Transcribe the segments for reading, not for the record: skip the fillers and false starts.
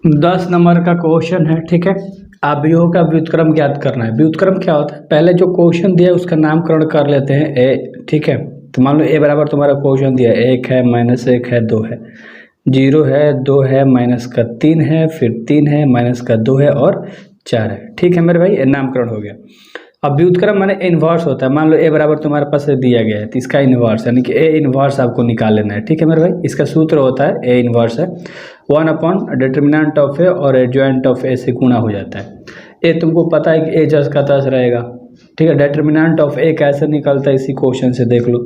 10 number का question है, ठीक है। अवयवों का व्युत्क्रम ज्ञात करना है। व्युत्क्रम क्या होता है, पहले जो क्वेश्चन दिया है उसका नामकरण कर लेते हैं ए, ठीक है। तो मान लो ए बराबर तुम्हारा क्वेश्चन दिया है 1 है, -1 है, 2 है, 0 है, 2 है, माइनस का 3 है, फिर 3 है, माइनस का 2 है और 4 है, ठीक है मेरे भाई, ये नामकरण हो गया। अब व्युत्क्रम माने इन्वर्स होता है। मान लो ए बराबर तुम्हारे पास दिया गया है तो इसका इन्वर्स यानी कि ए इन्वर्स आपको निकाल लेना है, ठीक है मेरे भाई। इसका सूत्र होता है ए इन्वर्स है 1 अपॉन डिटर्मिनेंट ऑफ ए और एडजॉइंट ऑफ ए से गुणा हो जाता है। ए तुमको पता है कि ए जस का तस रहेगा, ठीक है। डिटर्मिनेंट ऑफ ए कैसे निकलता है इसी क्वेश्चन से देख लो।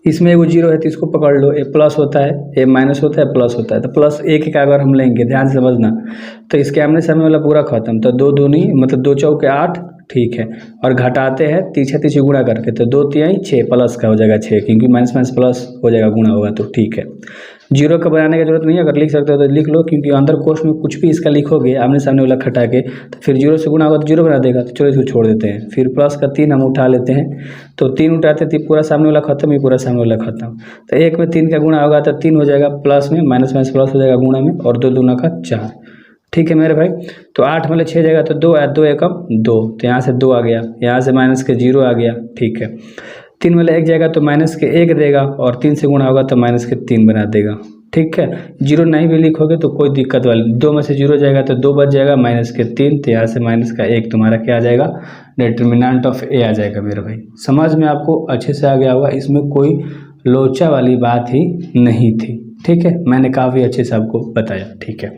इसमें एगो जीरो है तो इसको पकड़ लो, ए प्लस होता है, ए माइनस होता है, प्लस होता है। तो प्लस एक का अगर हम लेंगे, ध्यान से समझना, तो इसके आमने सामने वाला पूरा खत्म। तो 2 दूनी मतलब 2 चौके 8, ठीक है। और घटाते हैं तीछे तीछे गुणा करके, तो 2 तिहाई 6 प्लस का हो जाएगा 6, क्योंकि माइनस माइनस प्लस हो जाएगा, गुणा होगा तो ठीक है। जीरो का बनाने की जरूरत नहीं है, अगर लिख सकते हो तो लिख लो, क्योंकि अंदर कोर्स में कुछ भी इसका लिखोगे आमने सामने वाला खटा के तो फिर जीरो से गुणा होगा तो जीरो बना देगा। तो चलो इसको छोड़ देते हैं। फिर प्लस का 3 हम उठा लेते हैं, तो 3 उठाते थे पूरा सामने वाला खत्म, ही पूरा सामने वाला खत्म। तो 1 में 3 का गुणा होगा तो 3 हो जाएगा, प्लस में माइनस माइनस प्लस हो जाएगा गुणा में, और 2 दूना का 4, ठीक है मेरे भाई। तो 8 में 6 जाएगा तो 2 है, 2 एकम 2, तो यहाँ से 2 आ गया, यहाँ से माइनस के 0 आ गया, ठीक है। 3 में 1 जाएगा तो माइनस के 1 देगा, और 3 से गुणा होगा तो माइनस के 3 बना देगा, ठीक है। 0 नहीं भी लिखोगे तो कोई दिक्कत वाली, 2 में से 0 जाएगा तो 2 बच जाएगा, माइनस के 3, तो यहाँ से माइनस का 1 तुम्हारा क्या आ जाएगा, डिटर्मिनेंट ऑफ ए आ जाएगा मेरे भाई। समझ में आपको अच्छे से आ गया होगा, इसमें कोई लोचा वाली बात ही नहीं थी, ठीक है। मैंने काफ़ी अच्छे से आपको बताया, ठीक है।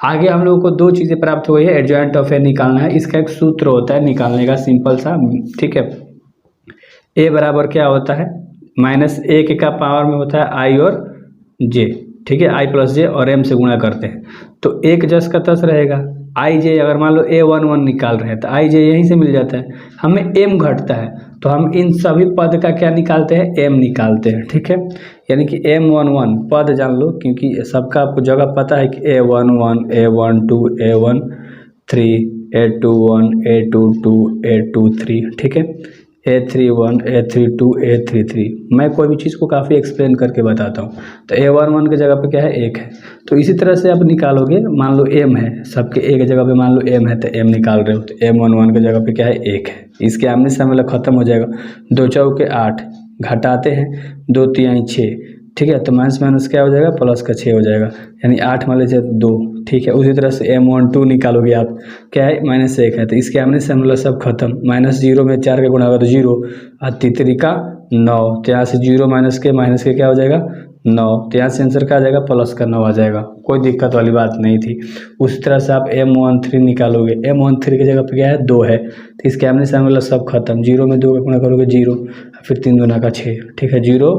आगे हम लोगों को 2 चीज़ें प्राप्त हुई है, एडजॉइंट ऑफ ए निकालना है। इसका एक सूत्र होता है निकालने का, सिंपल सा, ठीक है। ए बराबर क्या होता है, -1 का पावर में होता है आई और जे, ठीक है। आई प्लस जे और एम से गुणा करते हैं तो एक जस का तस रहेगा। आई जे अगर मान लो A11 निकाल रहे हैं तो आई जे यहीं से मिल जाता है, हमें एम घटता है तो हम इन सभी पद का क्या निकालते हैं, एम निकालते हैं, ठीक है। यानी कि M11 पद जान लो, क्योंकि सबका आपको जगह पता है कि A11, A12, A13, A21, A22, A23, ठीक है। A31, A32, A33, मैं कोई भी चीज़ को काफ़ी एक्सप्लेन करके बताता हूँ। तो A11 की जगह पे क्या है, 1 है। तो इसी तरह से आप निकालोगे, मान लो M है, सबके एक जगह पे मान लो M है तो M निकाल रहे हो, तो M11 की जगह पे क्या है, 1 है। इसके आमने सामने वाला खत्म हो जाएगा, 2 चौके 8, घटाते हैं 2 तिहाई 6, ठीक है। तो माइनस माइनस क्या हो जाएगा, प्लस का 6 हो जाएगा, यानी 8 मान लीजिए 2, ठीक है। उसी तरह से M12 निकालोगे आप, क्या है, -1 है, तो इसके आमने से मतलब सब खत्म, -0 में 4 का गुणा होगा तो 0, और तीसरी का 9, तो यहाँ से 0 माइनस के क्या हो जाएगा, 9, तो यहाँ से आंसर क्या आ जाएगा, प्लस का 9 आ जाएगा, कोई दिक्कत वाली बात नहीं थी। उसी तरह से आप M13 निकालोगे, M13 की जगह पे क्या है, 2 है, तो इसके आमने सामने वाला सब खत्म, 0 में 2 का गुणा करोगे 0, फिर 3 दूना का 6, ठीक है। 0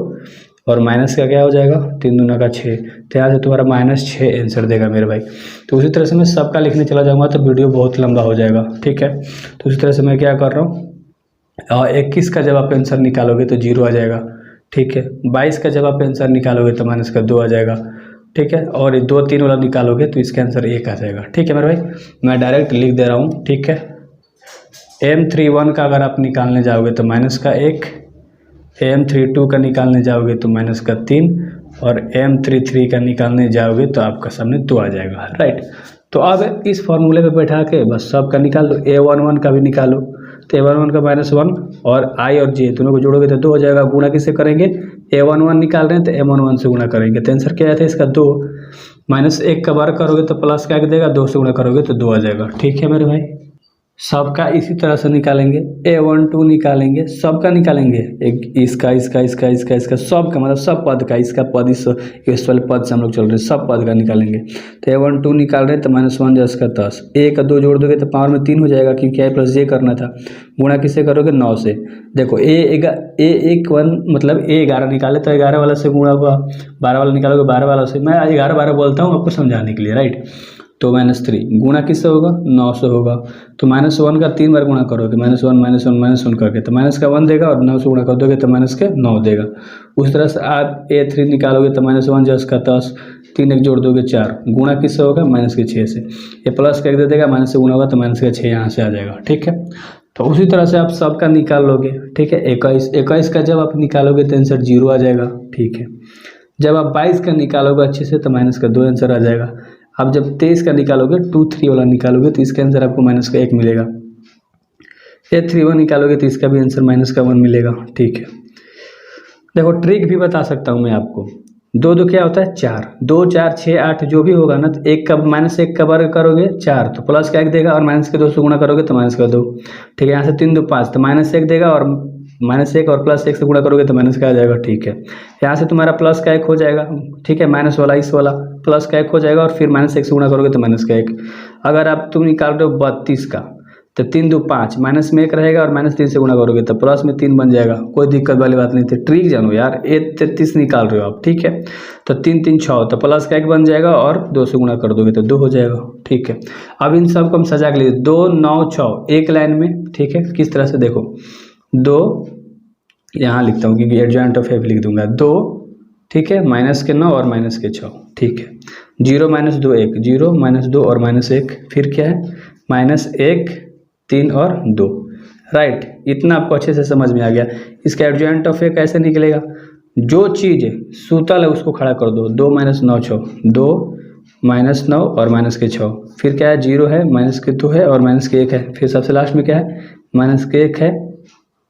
और माइनस का क्या हो जाएगा, 3 दूना का 6, तो यहाँ से तुम्हारा -6 आंसर देगा मेरे भाई। तो उसी तरह से मैं सबका लिखने चला जाऊँगा तो वीडियो बहुत लंबा हो जाएगा, ठीक है। तो उसी तरह से मैं क्या कर रहा हूँ, 21 का जब आप आंसर निकालोगे तो 0 आ जाएगा, ठीक है। 22 का जब आप आंसर निकालोगे तो माइनस का 2 आ जाएगा, ठीक है। और ये 2 3 वाला निकालोगे तो इसका आंसर 1 आ जाएगा, ठीक है मेरे भाई। मैं डायरेक्ट लिख दे रहा हूँ, ठीक है। M31 का अगर आप निकालने जाओगे तो माइनस का 1, M32 का निकालने जाओगे तो माइनस का 3, और M33 का निकालने जाओगे तो आपका सामने 2 आ जाएगा, राइट। तो अब इस फॉर्मूले पे बैठा के बस सबका निकाल लो, A11 का भी निकालो, तो A11 का -1 और I और J दोनों को जोड़ोगे तो 2 हो जाएगा। गुणा किससे करेंगे, A11 निकाल रहे हैं तो M11 से गुणा करेंगे, तो आंसर क्या आता है इसका 2, -1 का बार करोगे तो प्लस क्या देगा, 2 से गुणा करोगे तो 2 आ जाएगा, ठीक है मेरे भाई। सबका इसी तरह से निकालेंगे, A12 निकालेंगे, सबका निकालेंगे, एक इसका सबका मतलब सब पद का, इसका पद इस वाले पद से हम लोग चल रहे हैं, सब पद का निकालेंगे। तो A12 निकाल रहे हैं तो -1 जस का 10, ए का 2 जोड़ दोगे तो पावर में 3 हो जाएगा, क्योंकि आई प्लस जे करना था। गुणा किससे करोगे, 9 से। देखो A1 मतलब A11 निकाले तो 11 वाला से गुणा हुआ, 12 वाला निकालोगे 12 वाला से, मैं 11 बोलता हूँ आपको समझाने के लिए, राइट। तो -3 गुणा किससे होगा, 9 से होगा। तो -1 का 3 बार गुणा करोगे, -1 करके तो माइनस का 1 देगा, और 9 से गुणा कर दोगे तो माइनस के 9 देगा। उस तरह से आप A3 निकालोगे तो -1 जस का 10, 3 एक जोड़ दोगे 4, गुणा किससे होगा, -6 से। ये प्लस का 1 दे देगा, माइनस से गुणा होगा तो -6 यहाँ से आ जाएगा, ठीक है। तो उसी तरह से आप सबका निकाल लोगे, ठीक है। 21 का जब आप निकालोगे तो आंसर 0 आ जाएगा, ठीक है। जब आप 22 का निकालोगे अच्छे से तो -2 आंसर आ जाएगा। अब जब 23 का निकालोगे 2 3 वाला निकालोगे तो इसका आंसर आपको माइनस का 1 मिलेगा। ये 3 1 निकालोगे तो इसका भी आंसर माइनस का 1 मिलेगा। ठीक है, देखो ट्रिक भी बता सकता हूँ मैं आपको। 2 2 क्या होता है 4, 2 4 6 8 जो भी होगा ना, तो एक का माइनस 1 का वर्ग करोगे 4 तो प्लस का 1 देगा, और माइनस के 2 से गुणा करोगे तो माइनस का 2। ठीक है, यहाँ से 3 2 5 तो माइनस 1 देगा, और माइनस 1 और प्लस 1 से गुणा करोगे तो माइनस का आ जाएगा। ठीक है, यहाँ से तुम्हारा प्लस का 1 हो जाएगा। ठीक है, माइनस वाला इस वाला प्लस का 1 हो जाएगा, और फिर माइनस 1 से गुणा करोगे तो माइनस का 1। अगर आप तुम निकाल रहे हो 32 का तो 3 2 5 माइनस में 1 रहेगा, और माइनस 3 से गुणा करोगे तो प्लस में 3 बन जाएगा। कोई दिक्कत वाली बात नहीं थी। ट्रिक जानो यार, 33 निकाल रहे हो आप। ठीक है, तो 3 3 6 तो प्लस का 1 बन जाएगा, और 2 से गुणा कर दोगे तो 2 हो जाएगा। ठीक है, अब इन सब को हम सजा के लिए 2 9 6 एक लाइन में। ठीक है, किस तरह से देखो, 2 यहाँ लिखता हूँ क्योंकि एडजॉइंट ऑफ एफ लिख दूंगा 2। ठीक है, माइनस के 9 और माइनस के 6। ठीक है, 0 - 2 1, 0 - 2 और -1, फिर क्या है -1 3 और 2। राइट, इतना आपको अच्छे से समझ में आ गया। इसका एडजॉइंट ऑफ ए कैसे निकलेगा, जो चीज़ सूतल है उसको खड़ा कर दो। 2 - 9 6, 2 - 9 और माइनस के 6, फिर क्या है 0 है, माइनस के 2 है और माइनस के 1 है, फिर सबसे लास्ट में क्या है माइनस के 1 है,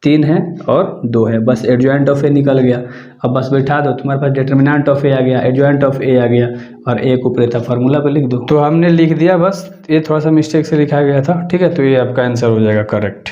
3 है और 2 है। बस एडजॉइंट ऑफ ए निकल गया। अब बस बैठा दो, तुम्हारे पास डिटर्मिनेंट ऑफ ए आ गया, एडजॉइंट ऑफ ए आ गया, और ए को ऊपर था फार्मूला पे लिख दो। तो हमने लिख दिया, बस ये थोड़ा सा मिस्टेक से लिखा गया था। ठीक है, तो ये आपका आंसर हो जाएगा करेक्ट।